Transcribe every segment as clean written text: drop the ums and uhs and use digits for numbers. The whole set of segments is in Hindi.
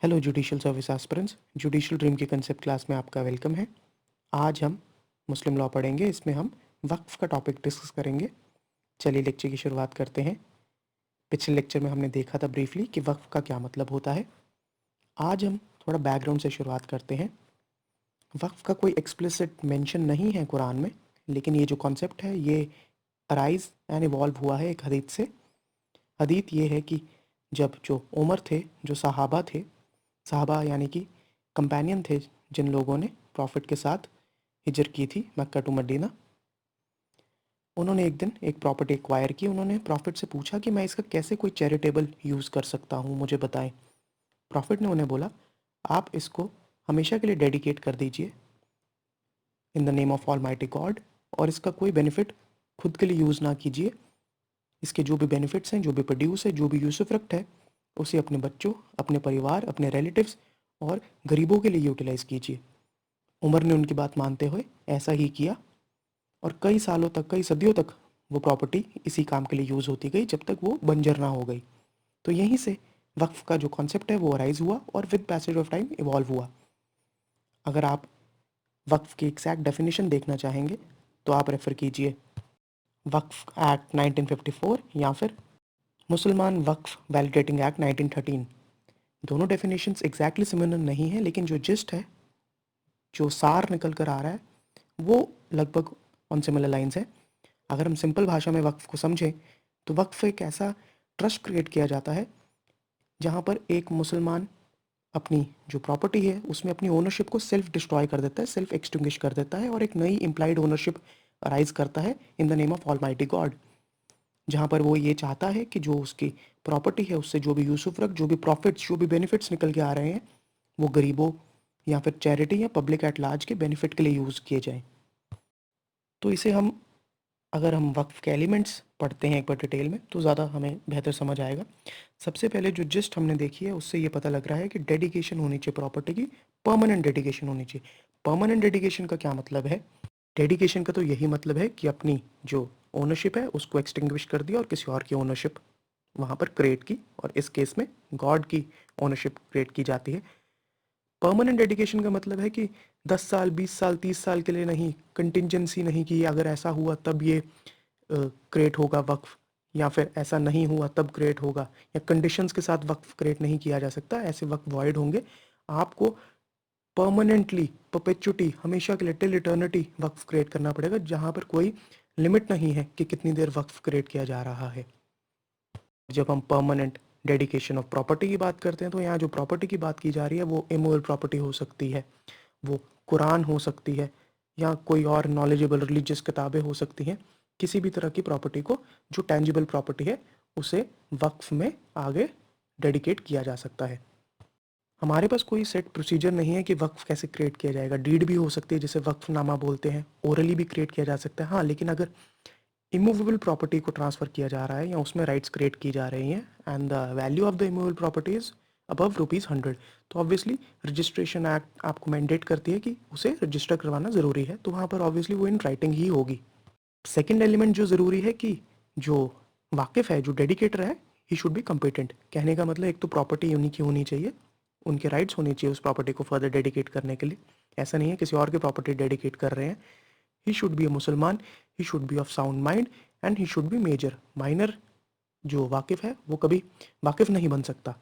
Hello judicial service aspirants, judicial dream की कंसेप्ट क्लास में आपका वेलकम है। आज हम मुस्लिम लॉ पढ़ेंगे। इसमें हम वक्फ़ का टॉपिक डिस्कस करेंगे। चलिए लेक्चर की शुरुआत करते हैं। पिछले लेक्चर में हमने देखा था ब्रीफली कि वक्फ़ का क्या मतलब होता है। आज हम थोड़ा बैकग्राउंड से शुरुआत करते हैं। वक्फ़ का कोई एक्सप्लिसिट मेंशन नहीं है कुरान में, लेकिन ये जो कॉन्सेप्ट है ये अराइज एंड इवॉल्व हुआ है एक हदीत से। हदीत ये है कि जब जो उमर थे, जो सहाबा यानी कि कंपेनियन थे, जिन लोगों ने प्रॉफिट के साथ हिजर की थी मक्का टू मदीना, उन्होंने एक दिन एक प्रॉपर्टी एक्वायर की। उन्होंने प्रॉफिट से पूछा कि मैं इसका कैसे कोई चैरिटेबल यूज़ कर सकता हूँ, मुझे बताएं। प्रॉफिट ने उन्हें बोला, आप इसको हमेशा के लिए डेडिकेट कर दीजिए in the name of all mighty God, और इसका कोई बेनिफिट खुद के लिए यूज़ ना कीजिए। इसके जो भी बेनिफिट्स हैं, जो भी प्रोड्यूस है, जो भी यूसुफ्रक्ट है, उसे अपने बच्चों, अपने परिवार, अपने रिलेटिव्स और गरीबों के लिए यूटिलाइज़ कीजिए। उमर ने उनकी बात मानते हुए ऐसा ही किया, और कई सालों तक, कई सदियों तक वो प्रॉपर्टी इसी काम के लिए यूज़ होती गई, जब तक वो बंजर ना हो गई। तो यहीं से वक्फ का जो कॉन्सेप्ट है वो अराइज हुआ और with passage of time evolve हुआ। अगर आप वक्फ की एग्जैक्ट डेफिनेशन देखना चाहेंगे तो आप रेफ़र कीजिए वक्फ एक्ट 1954 या फिर मुसलमान वक्फ वैलिडेटिंग एक्ट 1913। दोनों डेफिनेशंस एग्जैक्टली सिमिलर नहीं है, लेकिन जो जिस्ट है, जो सार निकल कर आ रहा है, वो लगभग ऑन सिमिलर लाइंस है। अगर हम सिंपल भाषा में वक्फ को समझें तो वक्फ एक ऐसा ट्रस्ट क्रिएट किया जाता है जहाँ पर एक मुसलमान अपनी जो प्रॉपर्टी है उसमें अपनी ओनरशिप को सेल्फ डिस्ट्रॉय कर देता है, सेल्फ एक्सटिंग्विश कर देता है, और एक नई इम्प्लाइड ओनरशिप अराइज करता है in the name of almighty God, जहाँ पर वो ये चाहता है कि जो उसकी प्रॉपर्टी है उससे जो भी यूसुफ्रक, जो भी प्रॉफिट्स, जो भी बेनिफिट्स निकल के आ रहे हैं, वो गरीबों या फिर चैरिटी या पब्लिक एट लार्ज के बेनिफिट के लिए यूज़ किए जाएं। तो इसे हम, अगर हम वक्फ के एलिमेंट्स पढ़ते हैं एक बार डिटेल में, तो ज़्यादा हमें बेहतर समझ आएगा। सबसे पहले जो जिस्ट हमने देखी है उससे ये पता लग रहा है कि डेडिकेशन होनी चाहिए प्रॉपर्टी की, परमानेंट डेडिकेशन होनी चाहिए। परमानेंट डेडिकेशन का क्या मतलब है? डेडिकेशन का तो यही मतलब है कि अपनी जो ओनरशिप है उसको एक्सटिंग्विश कर दिया और किसी और की ओनरशिप वहाँ पर क्रिएट की, और इस केस में गॉड की ओनरशिप क्रिएट की जाती है। परमानेंट डेडिकेशन का मतलब है कि 10 साल, 20 साल, 30 साल के लिए नहीं, कंटिंजेंसी नहीं कि अगर ऐसा हुआ तब ये क्रिएट होगा वक्फ, या फिर ऐसा नहीं हुआ तब क्रिएट होगा, या कंडीशंस के साथ वक्फ क्रिएट नहीं किया जा सकता। ऐसे वक्फ वॉइड होंगे। आपको परमानेंटली, परपेचुटी, हमेशा के लिए, टिल इटर्निटी वक्फ क्रिएट करना पड़ेगा, जहाँ पर कोई लिमिट नहीं है कि कितनी देर वक्फ क्रिएट किया जा रहा है। जब हम परमानेंट डेडिकेशन ऑफ प्रॉपर्टी की बात करते हैं तो यहाँ जो प्रॉपर्टी की बात की जा रही है वो इमूवेबल प्रॉपर्टी हो सकती है, वो कुरान हो सकती है, या कोई और नॉलेजेबल रिलीजियस किताबें हो सकती हैं। किसी भी तरह की प्रॉपर्टी को, जो टेंजिबल प्रॉपर्टी है, उसे वक्फ में आगे डेडिकेट किया जा सकता है। हमारे पास कोई सेट प्रोसीजर नहीं है कि वक्फ कैसे क्रिएट किया जाएगा। डीड भी हो सकती है जिसे वक्फनामा बोलते हैं, ओरली भी क्रिएट किया जा सकता है। हाँ, लेकिन अगर इमूवेबल प्रॉपर्टी को ट्रांसफ़र किया जा रहा है या उसमें राइट्स क्रिएट की जा रही हैं and the value of the immovable property is above ₹100, तो ऑब्वियसली रजिस्ट्रेशन एक्ट आपको मैंडेट करती है कि उसे रजिस्टर करवाना ज़रूरी है, तो वहाँ पर ऑब्वियसली वो इन राइटिंग ही होगी। सेकेंड एलिमेंट जो ज़रूरी है कि जो वाकिफ़ है, जो डेडिकेटर है, ही शुड बी कम्पिटेंट। कहने का मतलब एक तो प्रॉपर्टी उन्हीं की होनी चाहिए, उनके राइट्स होने चाहिए उस प्रॉपर्टी को फर्दर डेडिकेट करने के लिए। ऐसा नहीं है किसी और की प्रॉपर्टी डेडिकेट कर रहे हैं। ही should be a Musalman, he should be of sound mind, and he should be major. Minor जो वाकिफ़ है वो कभी वाकिफ़ नहीं बन सकता।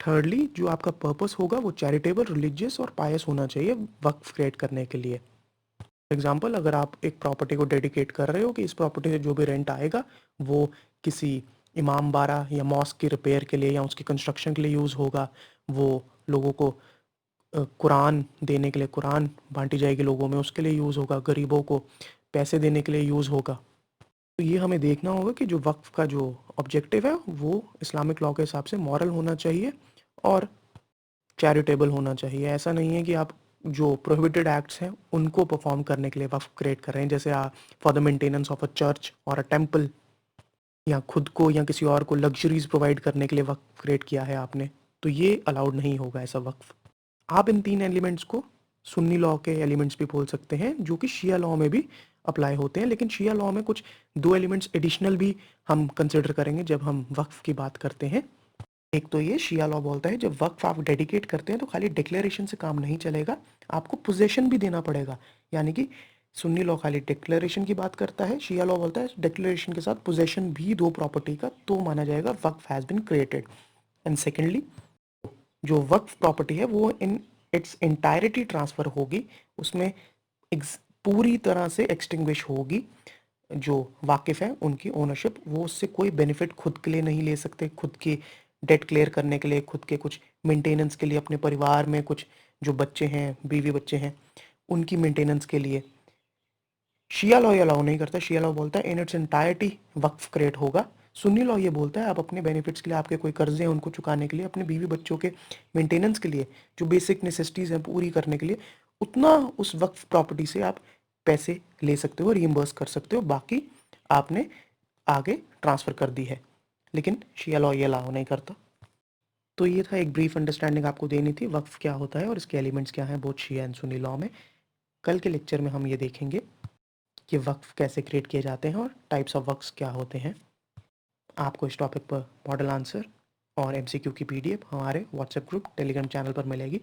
थर्डली, जो आपका पर्पस होगा वो चैरिटेबल, रिलीजियस और पायस होना चाहिए वक्फ क्रिएट करने के लिए। फॉर एग्जाम्पल, अगर आप एक प्रॉपर्टी को डेडिकेट कर रहे हो कि इस प्रॉपर्टी से जो भी रेंट आएगा वो किसी इमाम बाड़ा या मॉस्क की रिपेयर के लिए या उसकी कंस्ट्रक्शन के लिए यूज़ होगा, वो लोगों को कुरान देने के लिए, कुरान बांटी जाएगी लोगों में, उसके लिए यूज़ होगा, गरीबों को पैसे देने के लिए यूज़ होगा। तो ये हमें देखना होगा कि जो वक्फ का जो ऑब्जेक्टिव है वो इस्लामिक लॉ के हिसाब से मॉरल होना चाहिए और चैरिटेबल होना चाहिए। ऐसा नहीं है कि आप जो प्रोहिबिटेड एक्ट्स हैं उनको परफॉर्म करने के लिए वक्फ क्रिएट कर रहे हैं, जैसे for the maintenance of a church और अ टेम्पल, या खुद को या किसी और को लग्जरीज प्रोवाइड करने के लिए वक्फ क्रिएट किया है आपने, तो ये अलाउड नहीं होगा ऐसा वक्फ। आप इन 3 एलिमेंट्स को सुन्नी लॉ के एलिमेंट्स भी बोल सकते हैं, जो कि शिया लॉ में भी अप्लाई होते हैं, लेकिन शिया लॉ में कुछ 2 एलिमेंट्स एडिशनल भी हम कंसिडर करेंगे जब हम वक्फ की बात करते हैं। एक तो ये शिया लॉ बोलता है जब वक्फ आप डेडिकेट करते हैं तो खाली डिक्लेरेशन से काम नहीं चलेगा, आपको पोजेशन भी देना पड़ेगा। यानी कि सुन्नी लॉ खाली डिक्लेरेशन की बात करता है, शिया लॉ बोलता है डिक्लेरेशन के साथ पोजेशन भी दो प्रॉपर्टी का, तो माना जाएगा waqf has been created. And secondly, जो वक्फ प्रॉपर्टी है वो इन इट्स इंटायरिटी ट्रांसफ़र होगी, उसमें पूरी तरह से एक्सटिंग्विश होगी। जो वाकिफ़ हैं उनकी ओनरशिप, वो उससे कोई बेनिफिट खुद के लिए नहीं ले सकते, खुद की डेट क्लियर करने के लिए, खुद के कुछ मेंटेनेंस के लिए, अपने परिवार में कुछ जो बच्चे हैं, बीवी बच्चे हैं, उनकी मेंटेनेंस के लिए। शिया लॉ ये अलाउ नहीं करता, शिया लॉ बोलता है in its entirety Waqf create होगा। सुन्नी लॉ ये बोलता है आप अपने बेनिफिट्स के लिए, आपके कोई कर्जे हैं उनको चुकाने के लिए, अपने बीवी बच्चों के मेंटेनेंस के लिए, जो बेसिक नेसेसिटीज़ हैं पूरी करने के लिए, उतना उस वक्फ प्रॉपर्टी से आप पैसे ले सकते हो, रीइम्बर्स कर सकते हो, बाकी आपने आगे ट्रांसफ़र कर दी है। लेकिन शिया लॉ ये अलाउ नहीं करता। तो ये था एक ब्रीफ अंडरस्टैंडिंग आपको देनी थी वक्फ क्या होता है और इसके एलिमेंट्स क्या हैं both Shia and Sunni law में। कल के लेक्चर में हम ये देखेंगे कि वक्फ कैसे क्रिएट किए जाते हैं और टाइप्स ऑफ वक्फ क्या होते हैं। आपको इस टॉपिक पर मॉडल आंसर और एमसीक्यू की पीडीएफ हमारे व्हाट्सएप ग्रुप टेलीग्राम चैनल पर मिलेगी।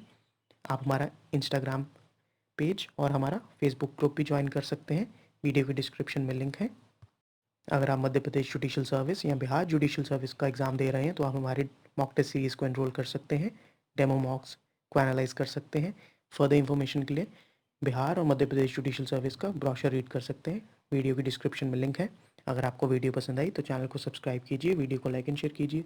आप हमारा इंस्टाग्राम पेज और हमारा फेसबुक ग्रुप भी ज्वाइन कर सकते हैं, वीडियो के डिस्क्रिप्शन में लिंक है। अगर आप मध्य प्रदेश जुडिशल सर्विस या बिहार जुडिशल सर्विस का एग्ज़ाम दे रहे हैं तो आप हमारे मॉक टेस्ट सीरीज़ को एनरोल कर सकते हैं, डेमो मॉक्स को एनालाइज कर सकते हैं। फर्दर इन्फॉर्मेशन के लिए बिहार और मध्य प्रदेश जुडिशल सर्विस का ब्रोशर रीड कर सकते हैं, वीडियो की डिस्क्रिप्शन में लिंक है। अगर आपको वीडियो पसंद आई तो चैनल को सब्सक्राइब कीजिए, वीडियो को लाइक एंड शेयर कीजिए।